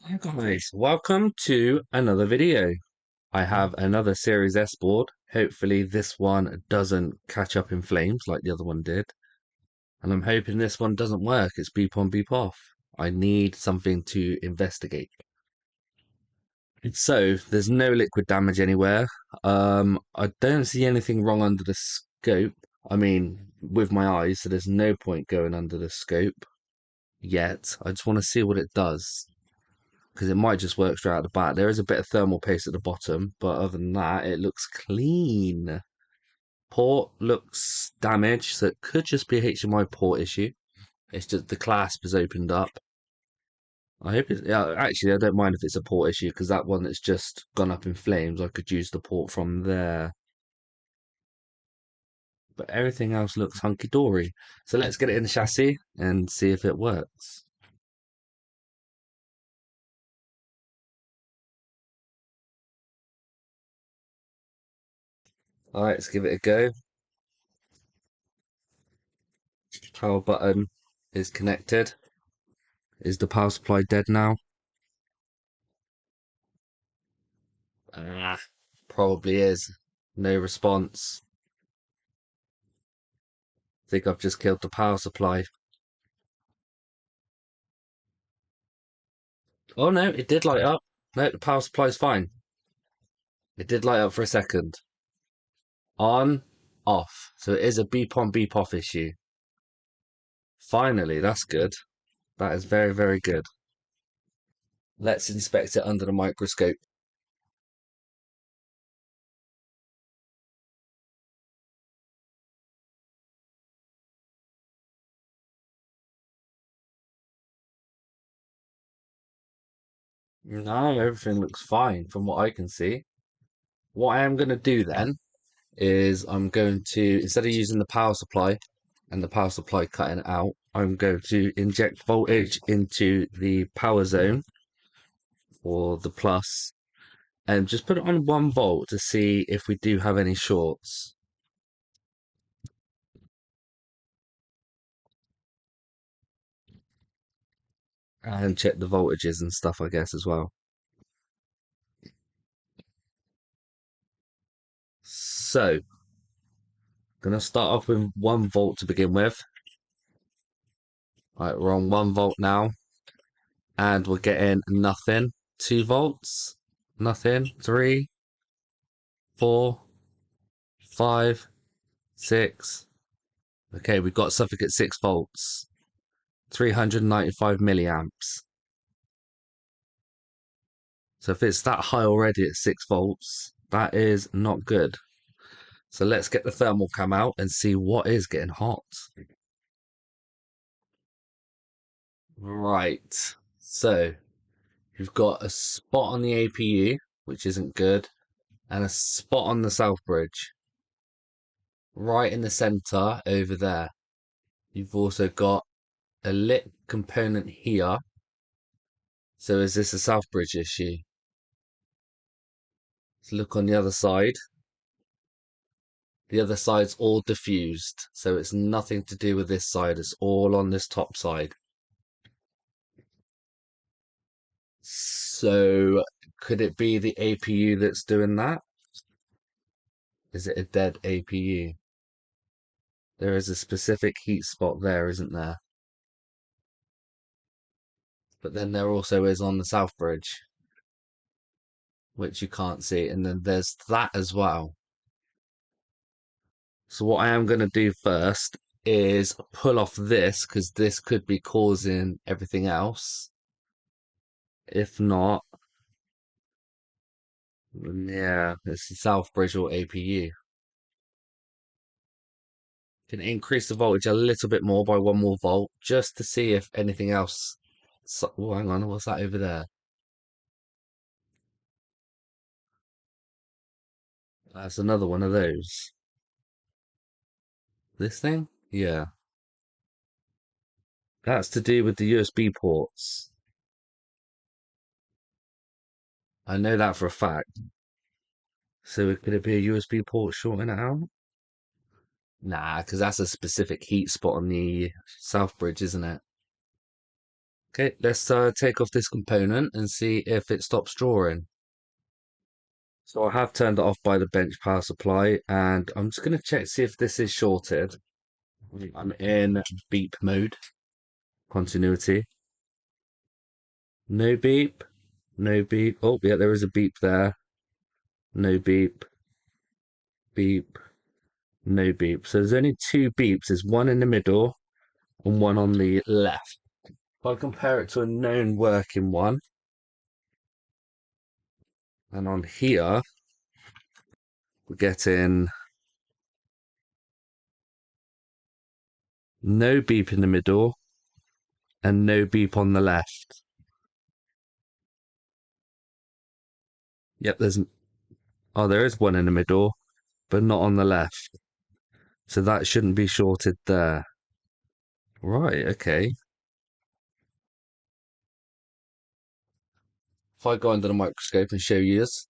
Hi guys, welcome to another video. I have another Series S board. Hopefully this one doesn't catch up in flames like the other one did. And I'm hoping this one doesn't work. It's beep on, beep off. I need something to investigate. So there's no liquid damage anywhere. I don't see anything wrong under the scope. I mean, with my eyes, so there's no point going under the scope yet. I just want to see what it does, because it might just work straight out the bat. There is a bit of thermal paste at the bottom, but other than that, it looks clean. Port looks damaged, so it could just be a HDMI port issue. It's just the clasp has opened up. I hope it's, yeah, actually, I don't mind if it's a port issue, because that one that's just gone up in flames, I could use the port from there. But everything else looks hunky-dory. So let's get it in the chassis and see if it works. Alright, let's give it a go. Power button is connected. Is the power supply dead now? Ah, probably is. No response. Think I've just killed the power supply. Oh no, it did light up. No, the power supply's fine. It did light up for a second. On, off. So it is a beep on, beep off issue. Finally, that's good. That is very, very good. Let's inspect it under the microscope. No, everything looks fine from what I can see. What I am going to do then is I'm going to, instead of using the power supply and the power supply cutting it out, I'm going to inject voltage into the power zone, or the plus, and just put it on 1 volt to see if we do have any shorts. And check the voltages and stuff, I guess, as well. So, gonna start off with 1 volt to begin with. Right, we're on 1 volt now, and we're getting nothing. 2 volts, nothing. 3, 4, 5, 6. Okay, we've got something at 6 volts. 395 milliamps. So if it's that high already at 6 volts, that is not good. So let's get the thermal cam out and see what is getting hot. Right. So you've got a spot on the APU, which isn't good, and a spot on the south bridge. Right in the center over there. You've also got a lit component here. So is this a south bridge issue? Let's look on the other side. The other side's all diffused, so it's nothing to do with this side. It's all on this top side. So could it be the APU that's doing that? Is it a dead APU? There is a specific heat spot there, isn't there? But then there also is on the south bridge, which you can't see. And then there's that as well. So what I am going to do first is pull off this, because this could be causing everything else. If not, yeah, it's the South Bridge or APU. Can increase the voltage a little bit more by 1 more volt, just to see if anything else. So, oh, hang on, what's that over there? That's another one of those. This thing? Yeah. That's to do with the USB ports. I know that for a fact. So could it be a USB port shorting it out? Nah, because that's a specific heat spot on the South Bridge, isn't it? Okay, let's take off this component and see if it stops drawing. So I have turned it off by the bench power supply, and I'm just going to check see if this is shorted. I'm in beep mode, continuity. No beep, no beep. Oh, yeah, there is a beep there. No beep, beep, no beep. So there's only two beeps. There's one in the middle and one on the left. If I compare it to a known working one, and on here, we're getting no beep in the middle and no beep on the left. Yep, there is one in the middle, but not on the left. So that shouldn't be shorted there. Right, okay. If I go under the microscope and show you this.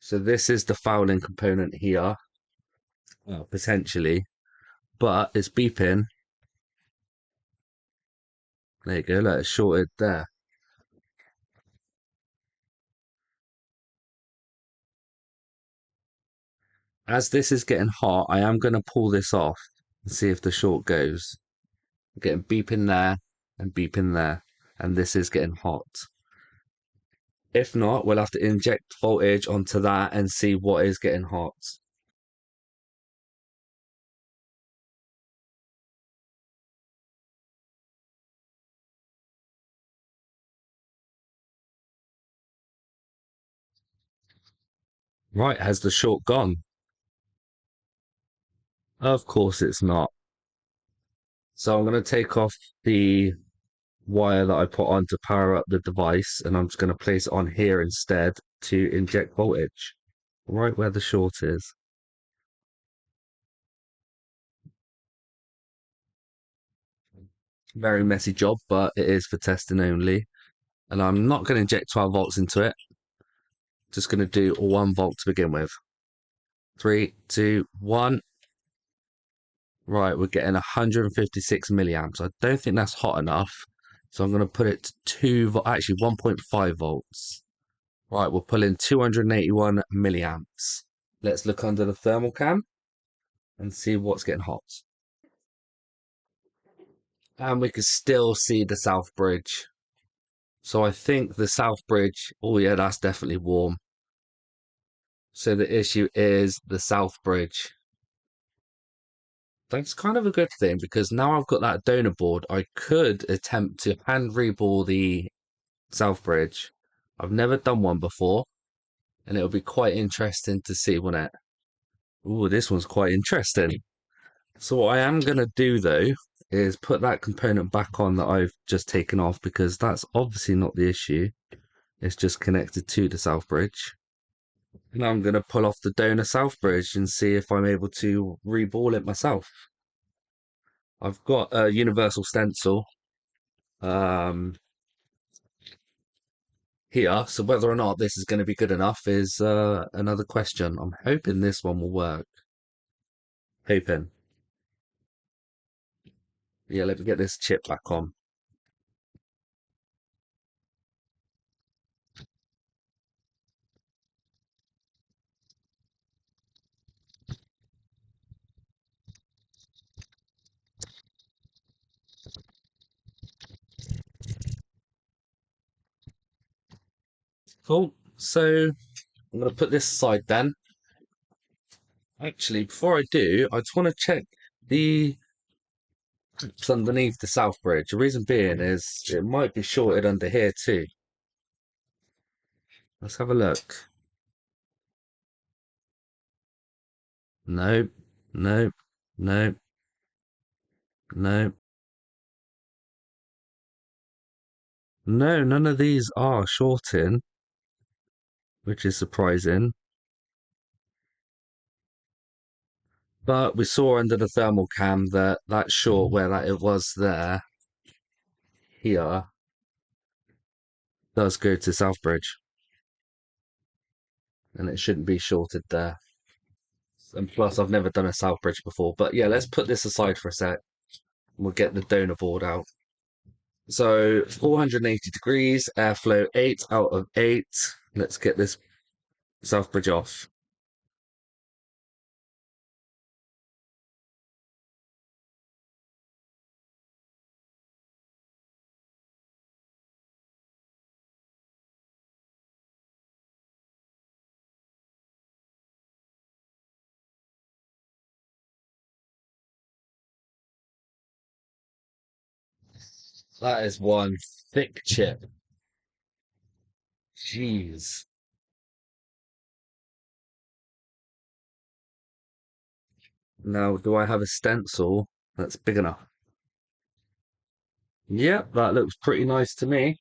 So this is the fouling component here, well, potentially, but it's beeping. There you go, look, it's shorted there. As this is getting hot, I am going to pull this off and see if the short goes. I'm getting beeping there and beeping there, and this is getting hot. If not, we'll have to inject voltage onto that and see what is getting hot. Right, has the short gone? Of course it's not. So I'm going to take off the wire that I put on to power up the device, and I'm just going to place it on here instead to inject voltage, right where the short is. Very messy job, but it is for testing only. And I'm not going to inject 12 volts into it. Just going to do 1 volt to begin with. 3, 2, 1. Right, we're getting 156 milliamps. I don't think that's hot enough. So I'm going to put it to 1.5 volts. Right, we'll pull in 281 milliamps. Let's look under the thermal cam and see what's getting hot. And we can still see the south bridge. So I think the south bridge, oh yeah, that's definitely warm. So the issue is the south bridge. That's kind of a good thing because now I've got that donor board, I could attempt to hand reball the south bridge. I've never done one before, and it'll be quite interesting to see, won't it? Ooh, this one's quite interesting. So what I am going to do though is put that component back on that I've just taken off because that's obviously not the issue. It's just connected to the south bridge. And I'm going to pull off the donor south bridge and see if I'm able to reball it myself. I've got a universal stencil um, here, so whether or not this is going to be good enough is another question. I'm hoping this one will work. Hoping. Yeah, let me get this chip back on. Cool. So I'm going to put this aside then. Actually, before I do, I just want to check the clips underneath the south bridge. The reason being is it might be shorted under here too. Let's have a look. Nope, nope, nope, nope. No, none of these are shorting, which is surprising. But we saw under the thermal cam that that short where that it was there, here, does go to Southbridge. And it shouldn't be shorted there. And plus, I've never done a Southbridge before. But yeah, let's put this aside for a sec. We'll get the donor board out. So 480 degrees, airflow 8 out of 8. Let's get this South Bridge off. That is one thick chip. Jeez. Now, do I have a stencil that's big enough? Yep, that looks pretty nice to me.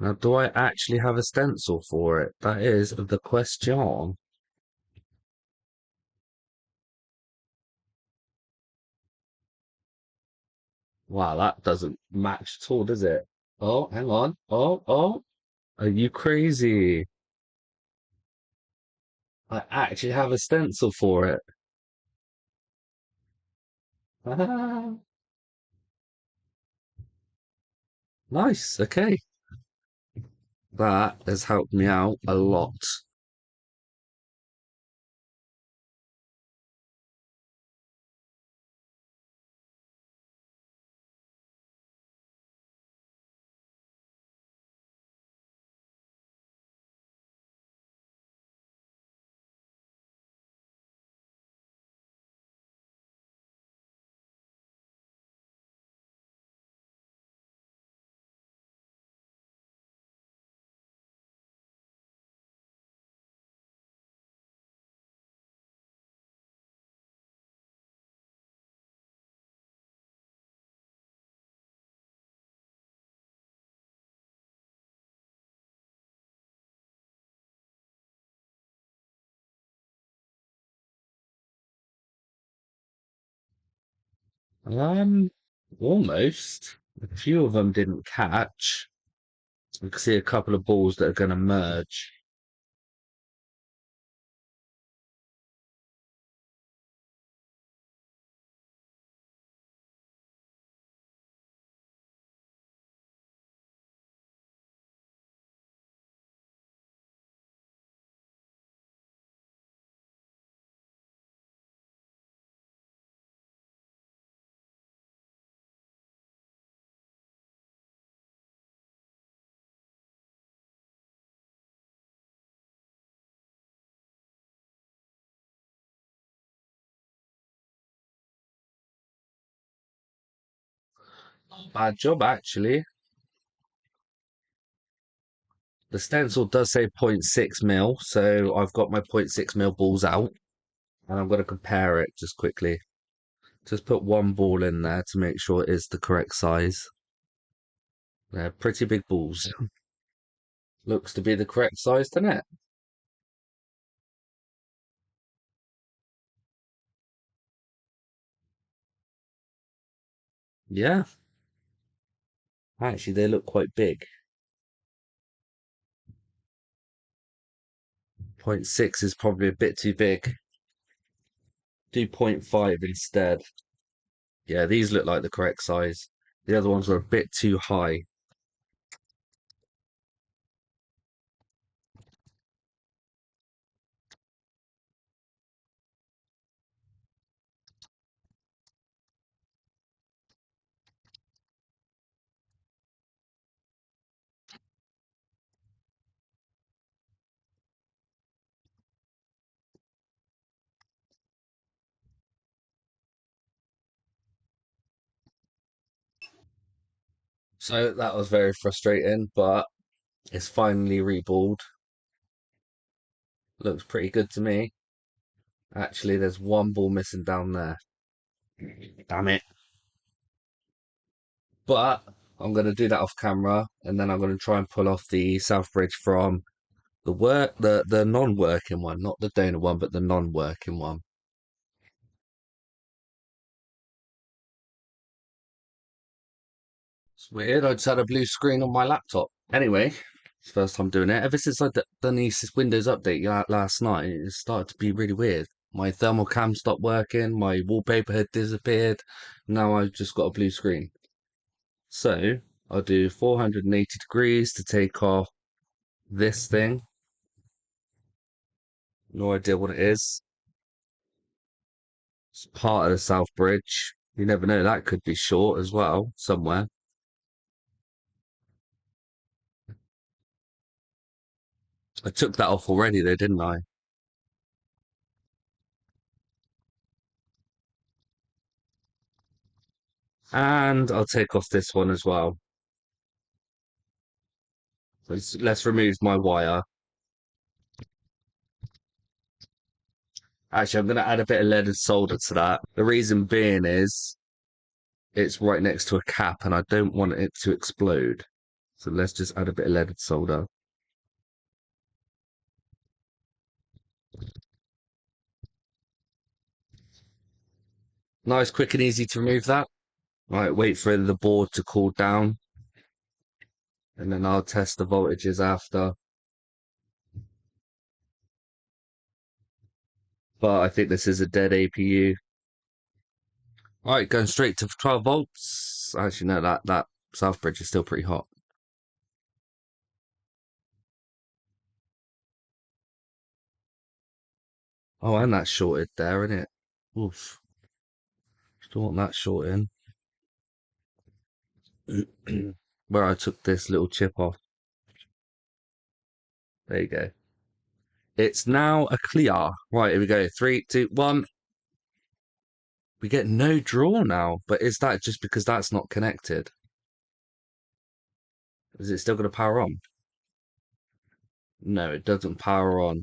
Now, do I actually have a stencil for it? That is the question. Wow, that doesn't match at all, does it? Oh, hang on. Oh, are you crazy? I actually have a stencil for it. Nice, okay. That has helped me out a lot. Um, almost. A few of them didn't catch. I can see a couple of balls that are going to merge. Bad job, actually. The stencil does say zero point 0.6 mil, so I've got my zero point 0.6 mil balls out, and I'm going to compare it just quickly. Just put one ball in there to make sure it is the correct size. They're pretty big balls. Looks to be the correct size, doesn't it? Yeah, actually, they look quite big. Zero point 0.6 is probably a bit too big. Do zero point 0.5 instead. Yeah, these look like the correct size. The other ones were a bit too high. So that was very frustrating, but it's finally reballed. Looks pretty good to me. Actually, there's one ball missing down there. Damn it. But I'm going to do that off camera, and then I'm going to try and pull off the South Bridge from the non-working one, not the donor one, but the non-working one. It's weird. I just had a blue screen on my laptop. Anyway, it's the first time doing it. Ever since I done the Windows update last night, it started to be really weird. My thermal cam stopped working. My wallpaper had disappeared. Now I've just got a blue screen. So I'll do 480 degrees to take off this thing. No idea what it is. It's part of the South Bridge. You never know, that could be short as well, somewhere. I took that off already though, didn't I? And I'll take off this one as well. Let's remove my wire. Actually, I'm going to add a bit of leaded solder to that. The reason being is it's right next to a cap and I don't want it to explode. So let's just add a bit of leaded solder. Nice, quick and easy to remove that. Right, wait for the board to cool down and then I'll test the voltages after. But I think this is a dead APU. Right, going straight to 12 volts. Actually, no, that South Bridge is still pretty hot. Oh, and that's shorted there, isn't it? Oof. Don't want that short in. Where I took this little chip off. There you go. It's now a clear. Right, here we go. Three, two, one. We get no draw now, but is that just because that's not connected? Is it still going to power on? No, it doesn't power on.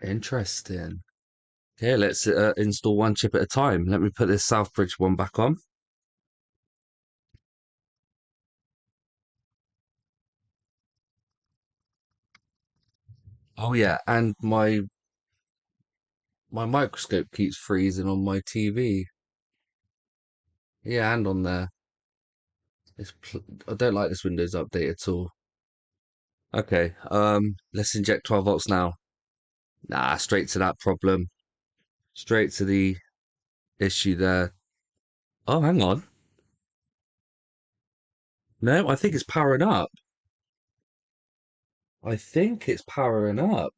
Interesting. Okay, let's install one chip at a time. Let me put this Southbridge one back on. Oh yeah, and my microscope keeps freezing on my TV. Yeah, and on there. I don't like this Windows update at all. Okay, let's inject 12 volts now. Nah, straight to that problem. Straight to the issue there. Oh, hang on. No, I think it's powering up. I think it's powering up.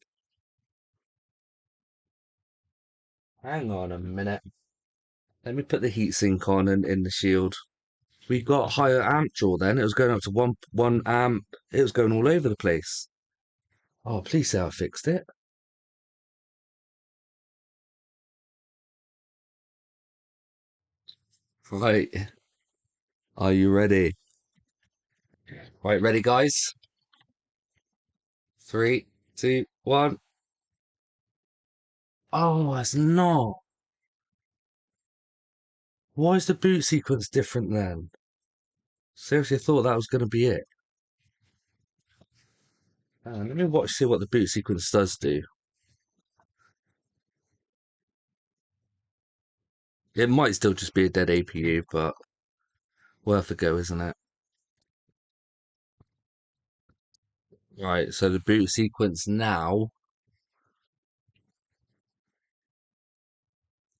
Hang on a minute. Let me put the heatsink on and in the shield. We got higher amp draw then. It was going up to one amp. It was going all over the place. Oh, please say I fixed it. Right. Are you ready? Right, ready, guys? Three, two, one. Oh, it's not. Why is the boot sequence different then? Seriously, I thought that was going to be it. Let me see what the boot sequence does do. It might still just be a dead APU, but worth a go, isn't it? Right, so the boot sequence now,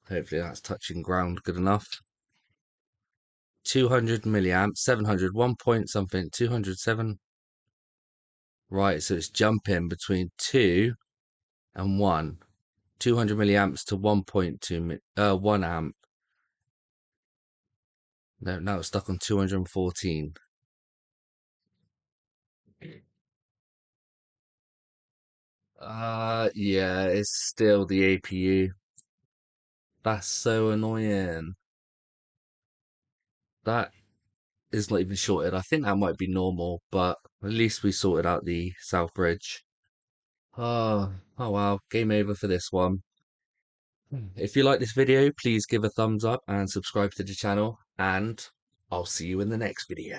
hopefully that's touching ground good enough. 200 milliamps, 700, 1 point something, 207. Right, so it's jumping between 2 and 1. 200 milliamps to 1.2, 1 amp. No, now it's stuck on 214. Yeah, it's still the APU. That's so annoying. That is not even shorted. I think that might be normal, but at least we sorted out the South Bridge. Oh wow, game over for this one. If you like this video, please give a thumbs up and subscribe to the channel, and I'll see you in the next video.